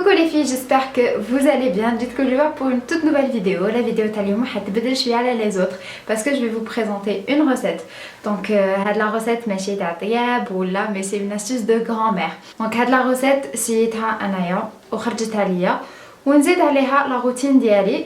Coucou les filles, j'espère que vous allez bien. Dites que je vais pour une toute nouvelle vidéo. La vidéo تاليوم حتبدل شوية على les autres parce que je vais vous présenter une recette. Donc la recette ماشي تاع طياب ولا mais c'est une astuce de grand-mère. Donc la recette سيتها انايا وخرجتها ليا ونزيد عليها لا روتين ديالي.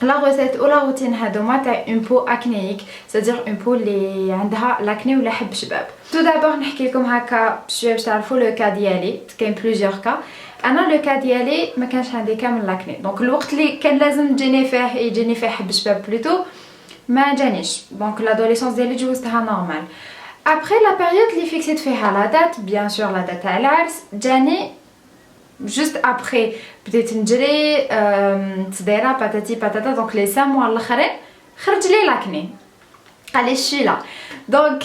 La recette ou la routine هادوما تاع une peau acnéique, c'est-à-dire une peau اللي عندها l'acné ولا حب شباب. Tout d'abord نحكي لكم هكا شويه باش تعرفوا لو كا ديالي. كاين بليزيور كا. انا لو كا ديالي ما كانش عندي كامل لاكني، دونك الوقت اللي كان لازم يجيني فيه حب شباب بلوتو ما جانيش، دونك لادوليسونس ديالي جوزتها نورمال. ابري لا بيريود اللي فيكسيت فيها لا دات بيان سور لا دات تاع العرس جاني juste après بديت نجري تصديره باتاتي باتاتا، دونك لي 5 موا الاخرين خرج لي لاكني علاش شي لا. دونك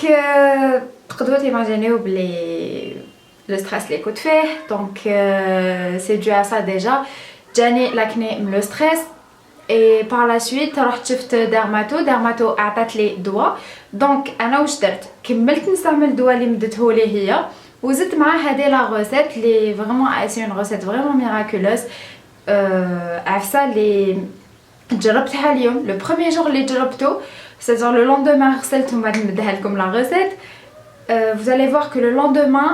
تقدروا تيماجينيو بلي le stress اللي كنت فيه، دونك سي دو ا سا ديجا جاني لاكني من لو ستريس. اي بار لا سويت رحت شفت ديرماتو اعطات لي دواء، دونك انا واش درت كملت نستعمل الدواء اللي مدته لي هي وزدت مع هذه لا روسيت اللي فريمون سي اون روسيت فريمون ميراكولوس. عفسه اللي جربتها اليوم لو بروميير جور اللي جربته، سيزون لو لوندومان غسلت ومن بعد نبدها لكم لا روسيت. vous allez voir que le lendemain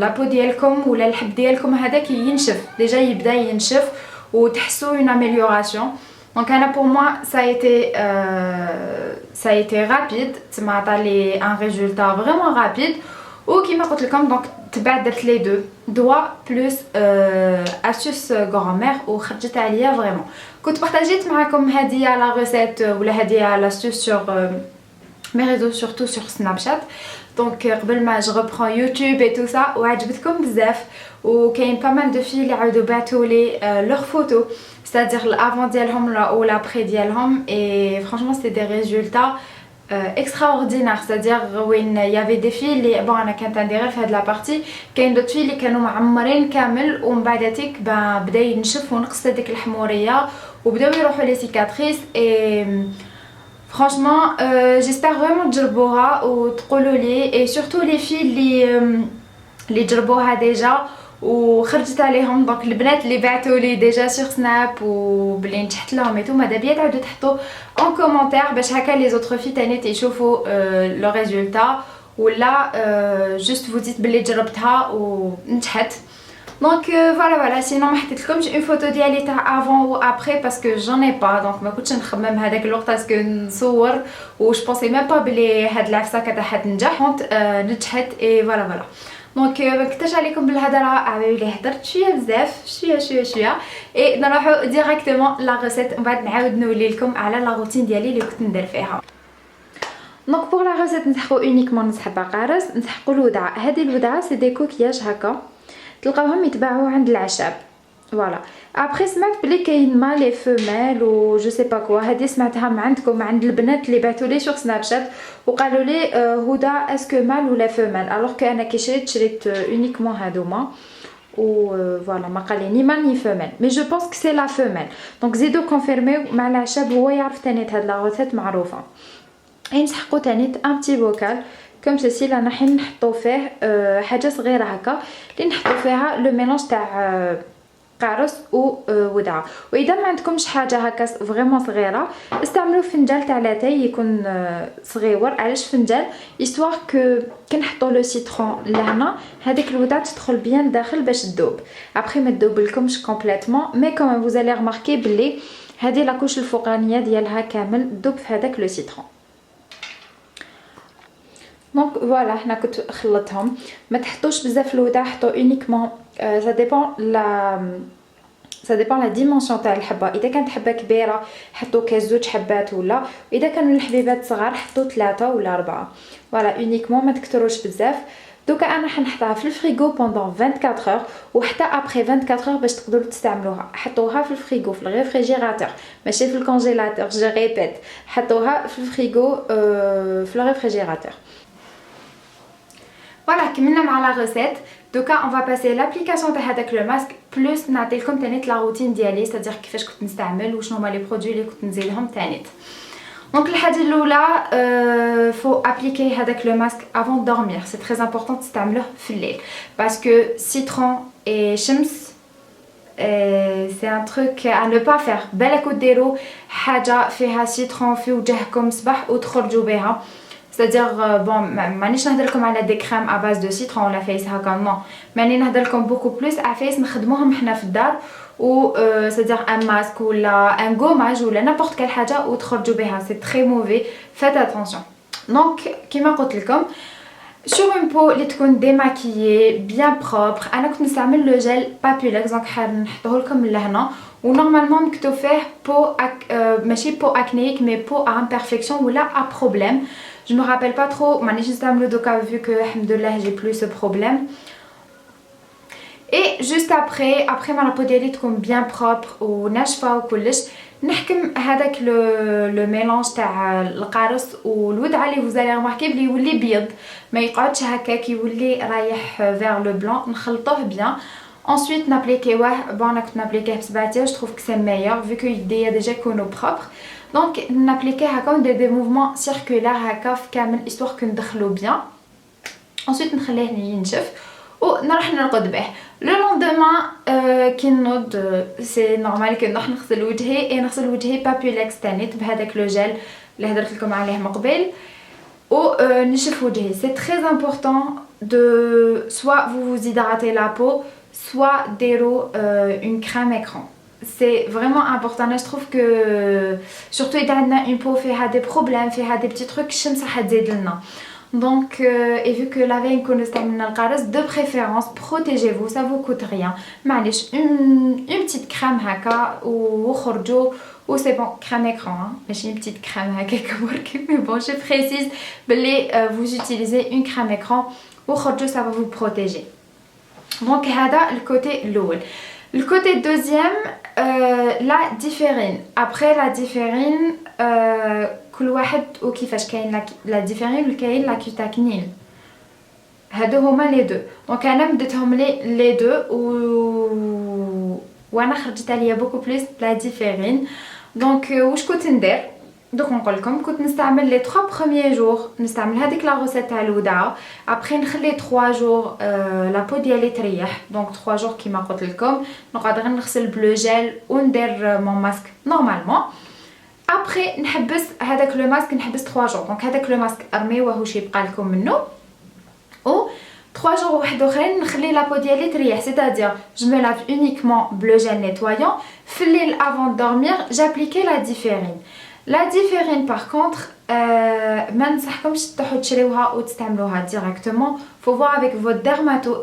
لا بو ديالكم ولا الحب ديالكم هذاك ينشف ديجا، يبدا ينشف وتحسوا une amélioration. Donc انا pour moi ça a été rapide، تما عطالي ان ريزولتا فريمون رابيد. وكيما قلت لكم دونك تبعت درت لي دو دوا بلس استوس غرامير وخرجت عليا فريمون. كنت بارطاجيت معكم هذه لا ريسيت ولا هذه لاستوس سور مي ريزو سورتو سور سناب شات. دونك قبل ما جو ريبرون يوتيوب اي تو سا وعجبتكم بزاف، وكاين با مال دو في اللي عاودوا بعثوا لي لور فوتو c'est-à-dire l'avant ديالهم ou l'après ديالهم et franchement c'était des résultats extraordinaires. c'est-à-dire وين il y avait des filles اللي bon انا كانت عندي غير في هاد لا بارتي، كاين دوت filles اللي كانوا معمرين كامل ومن بعداتك بدا ينشف ونقص هذيك الحموريه وبداو يروحوا لي سيكاتريس. et franchement j'espère vraiment تجربوها وتقولوا لي، et surtout les filles اللي جربوها ديجا وخرجت عليهم. دونك البنات اللي بعثوا لي ديجا سور سناب وبلي نجحت لهم ايتو ماذا بيا تعاودوا تحطوا ان كومونتير باش هكا لي زوتر في تاني تيشوفوا لو ريزولتا ولا جوست فو ديت بلي جربتها ونجحت. دونك فوالا سينو ما حطيت لكمش اون فوتو ديالي تاع افون و ابري باسكو جون اي با، دونك ما كنتش نخمم هذاك الوقت باسكو نصور وش بونسي ميم با بلي هاد العفسه كتاع تنجح نجحت. اي فوالا دونك ما كنتش عليكم بالهضره عبالي لي هضرت شويه بزاف شويه اي نروحو ديريكتومون لا ريسيت، من بعد نعاود نولي لكم على لا روتين ديالي اللي كنت ندير فيها. دونك بوغ لا ريسيت نسحقوا اونيكمون نسحب عقارس، نسحقوا الودعه. هذه الودعه سي دي كوكياج هكا تلقاوهم يتباعوا عند العشاب فوالا. ابري سمعت بلي كاين ما لي فيميل و جو سي با كوا، هذه سمعتها من عندكم عند البنات اللي بعثوا لي سور سناب شات وقالوا لي هدى اسكو مال ولا فيميل، الوغ كو انا كي شريت اونيكمون هادوما و فوالا ما قال لي ني مال ني فيميل، مي جو بونس كو سي لا فيميل. دونك زيدو كونفيرميو مع العشاب، هو يعرف تاني هاد لا روسيت معروفه. نسحقوا تاني ان بتي بوكال كوم سيسي لا نحن نحطو فيه حاجه صغيره هكا اللي نحطو فيها لو ميلونج تاع قارص و ودعه. واذا ما عندكمش حاجه هكا فريمون صغيره استعملوا فنجان تاع لاتاي يكون صغيور. علاش فنجان؟ استوار كو كنحطوا لو سيترون لهنا هذيك الودعه تدخل بيان لداخل باش تذوب. ابري ما تذوب لكمش كومبليتوم مي كوم فوز الي رماركي بلي هذه لاكوش الفوقانيه ديالها كامل تذوب في هذاك لو سيترون. دونك فوالا حنا كنت خلطتهم. ما تحطوش بزاف الوداع، حطوا اونيكمون سا ديبون لا ديمونسيون تاع الحبه. اذا كانت حبه كبيره حطوا كزوج حبات، ولا اذا كانوا الحبيبات صغار حطوا 3 ولا 4 فوالا اونيكمون ما تكثروش بزاف. دوكا انا حنحطها في الفريغو بوندون 24 اور وحتى ابري 24 اور باش تقدروا تستعملوها. حطوها في الفريغو في الريفريجيراتور ماشي في الكونجيلاتور، جو ريبيت حطوها في الفريغو في الريفريجيراتور. فوالا كملنا مع لا ريسيت. دوكا اون فا باسي لابليكاسيون تاع هذاك لو ماسك بلوس نعطيلكم تاني لا روتين ديالي، c'est-à-dire كيفاش كنت نستعمل وشنو هما لي برودوي اللي كنت نزيدهم تاني. دونك الحاجه الاولى faut appliquer هذاك le masque avant de dormir. C'est très important تستعملوه في الليل parce que citron et شمس c'est un truc à ne pas faire. بالك ديروا حاجه فيها سيترون في وجهكم صباح وتخرجوا بها. C'est-à-dire bon مانيش نهضر لكم على دي كريم à base de citron ولا فيس هكا نو، ماني نهضر لكم بوكو بلوس على فيس نخدموهم حنا في الدار و c'est-à-dire un masque ولا un gommage ولا n'importe quelle حاجه وتخرجوا بها. C'est très mauvais, faites attention. Donc كيما قلت لكم sur une peau اللي تكون démaquillée bien propre. انا كنت نستعمل لو جيل بابيلكس دونك حنحطوه لكم لهنا ونورمالمون مكتوب فيه بو ماشي بو اكنيك مي بو à imperfection ولا à problème. Je me rappelle pas trop, مانيش نستعملو دوكا vu que الحمد لله j'ai plus ce problème. Et juste après ما لابو ديالي تكون bien propre وناشفه وكلش نحكم هذاك لو ميلونج تاع القارص والودعه اللي vous allez remarquer بلي يولي بيض ما يقعدش هكاك يولي رايح vers le blanc. نخلطوه bien. Ensuite نابليكيوه bon انا كنت نابليكيه بسباتيه je trouve que c'est meilleur vu que يديا ديجا يكونوا propre. دونك نابليكيه هكا وندير دي موفمون سيركولار هكا في كامل histoire que ندخلو bien. ensuite نخليه ينشف ونروح نرقد به. لو لوندومان كي نوض سي نورمال كي نروح نغسل وجهي نغسل وجهي بابيلكس تانيت بهذاك لو جيل اللي هضرت لكم عليه من قبل ونشف وجهي. سي تري امبورطون دو soit vous vous hydratez la peau soit ديروا une crème écran. C'est vraiment important. Je trouve que surtout إذا عندنا une peau فيها des problèmes فيها des petits trucs الشمس راح تزيد لنا. Donc et vu que la veille نكونوا استعملنا القارص de préférence protégez-vous, ça vous coûte rien. معليش une petite crème هكا وخرجوا و c'est bon. crème écran ماشي une petite crème هكا برك mais bon je précise بلي vous utilisez une crème écran وخرجوا ça va vous protéger. Donc هذا الكوتي الاول. Le côté deuxième, la différine. Après la différine, كل واحد وكيفاش كاين la différine وكاين la cutacnil. هادو هما لي دو. دونك انا مديتهم لي دو وانا خرجت عليا بوكو بليس لا différine. دونك واش كنت ندير؟ دوك نقول لكم كنت نستعمل لي 3 بروميير جور نستعمل هذيك لا روسيت تاع الوداعه. ابري نخلي 3 جور لا بو ديالي تريح. دونك 3 جور كيما قلت لكم نقعد غير نغسل بلو جيل وندير مون ماسك نورمالمون. ابري نحبس هذاك لو ماسك نحبس 3 جور. دونك هذاك لو ماسك ارميوه واش يبقى لكم منه و 3 جور واحد اخرين نخلي لا بو ديالي تريح. سيتادير جو مي لاف اونيكمون بلو جيل نيتوايون في الليل افون دورمير جابليكي لا ديفيرين. لا ديفيرين باغ كونطخ ما ننصحكمش تروحوا تشريوها وتستعملوها ديريكتومون. فو فوار افيك فوت ديرماتو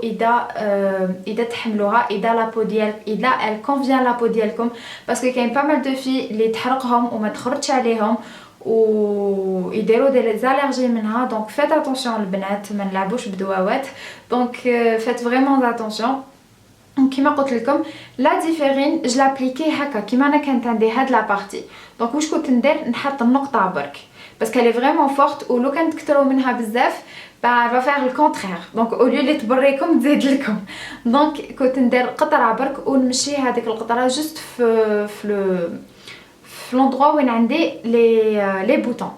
اذا تحملوها اذا لا بو ديال اذا ال كونفيان لا بو ديالكم باسكو كاين با مال دو في اللي تحرقهم وما تخرجش عليهم و يديروا دي زالرجي منها. دونك فيت اتونسيون البنات ما نلعبوش بدواوات. دونك فيت فريمون اتونسيون. كيما قلت لكم لا ديفيرين جو لابليكي هكا كيما انا كانت عندي هاد لا بارتي. دونك واش كنت ندير نحط النقطه برك باسكو لي فريمون فورت ولو كان تكثروا منها بزاف با فير الكونترير. دونك او ليو لي تبريكم تزيد لكم. دونك كنت ندير قطره برك ونمشي هذيك القطره جوست في لوندروا وين عندي لي بوطون.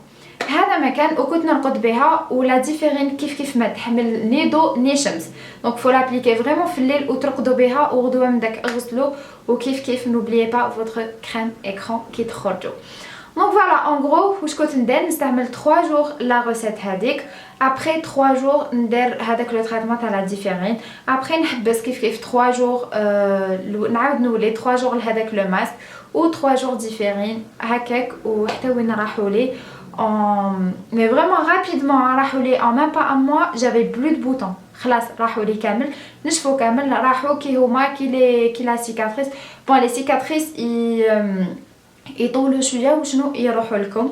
هذا مكان وكنت نرقد بها ولا ديفيرين كيف ما تحمل ني ضو ني شمس. دونك فو لابليكي فريمون في الليل وترقدوا بها وغدوه من داك اغسلوا وكيف نوبليي با فوتر كريم اكران كي تخرجوا. دونك فوالا اون غرو واش كنت ندير نستعمل 3 جور لا روسيت هذيك. ابري 3 جور ندير هذاك لو تريتمون تاع لا ديفيرين. ابري نحبس كيف 3 جور نعاود نولي 3 جور لهذاك لو ماسك و 3 جور ديفيرين هكاك وحتى وين راحوا لي mais vraiment rapidement راحوا لي en même pas un mois j'avais plus de boutons. خلاص راحوا لي كامل نشفوا كامل راحوا كي هما كي لا سيكاتريس. بون لي سيكاتريس يطولوا شويه وشنو يروحوا لكم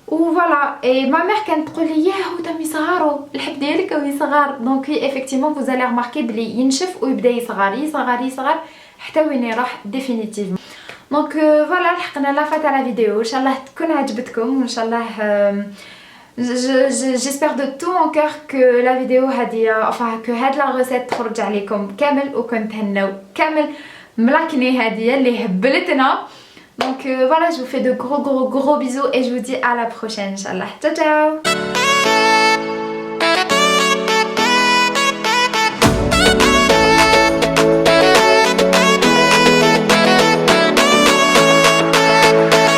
وفوالا. اي ما مير كانت تقول لي ياهو تمي صغارو الحب ديالك وي صغار. دونك ايفيكتيفمون فوز الي رماركي بلي ينشف ويبدا يصغر حتى وين يروح ديفينيتيفمون. دونك فوالا لحقنا لافا تاع لا فيديو. ان شاء الله تكون عجبتكم وان شاء الله j'espère de tout mon cœur que la vidéo هادي enfin que هاد لا روسيت تخرج عليكم كامل وكون تهناو كامل ملاكني هاديه اللي هبلتنا. Donc voilà, je vous fais de gros bisous et je vous dis à la prochaine, Inch'Allah. Ciao ciao.